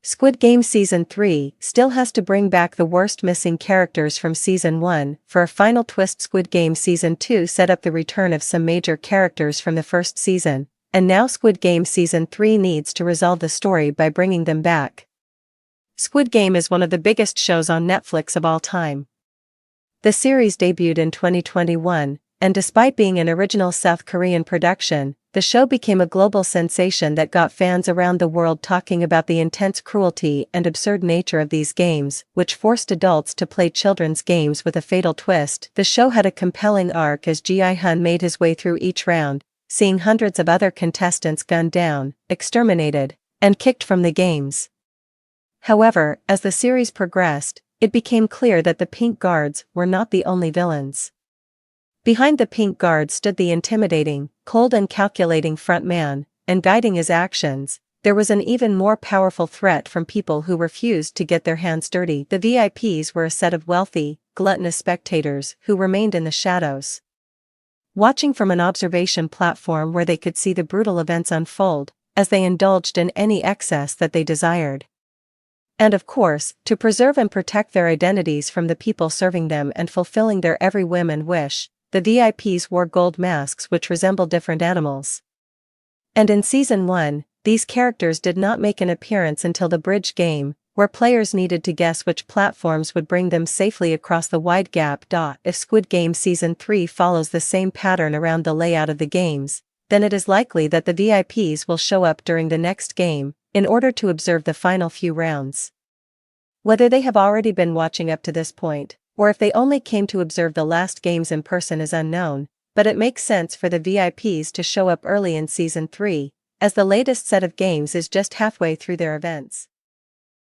Squid Game Season 3 still has to bring back the worst missing characters from Season 1 for a final twist. Squid Game Season 2 set up the return of some major characters from the first season, and now Squid Game Season 3 needs to resolve the story by bringing them back. Squid Game is one of the biggest shows on Netflix of all time. The series debuted in 2021, and despite being an original South Korean production, the show became a global sensation that got fans around the world talking about the intense cruelty and absurd nature of these games, which forced adults to play children's games with a fatal twist. The show had a compelling arc as Ji-hun made his way through each round, seeing hundreds of other contestants gunned down, exterminated, and kicked from the games. However, as the series progressed, it became clear that the Pink Guards were not the only villains. Behind the Pink Guard stood the intimidating, cold and calculating front man, and guiding his actions, there was an even more powerful threat from people who refused to get their hands dirty. The VIPs were a set of wealthy, gluttonous spectators who remained in the shadows, watching from an observation platform where they could see the brutal events unfold, as they indulged in any excess that they desired. And of course, to preserve and protect their identities from the people serving them and fulfilling their every whim and wish, the VIPs wore gold masks which resembled different animals. And in Season 1, these characters did not make an appearance until the bridge game, where players needed to guess which platforms would bring them safely across the wide gap. If Squid Game Season 3 follows the same pattern around the layout of the games, then it is likely that the VIPs will show up during the next game, in order to observe the final few rounds. Whether they have already been watching up to this point, or if they only came to observe the last games in person is unknown, but it makes sense for the VIPs to show up early in Season 3, as the latest set of games is just halfway through their events.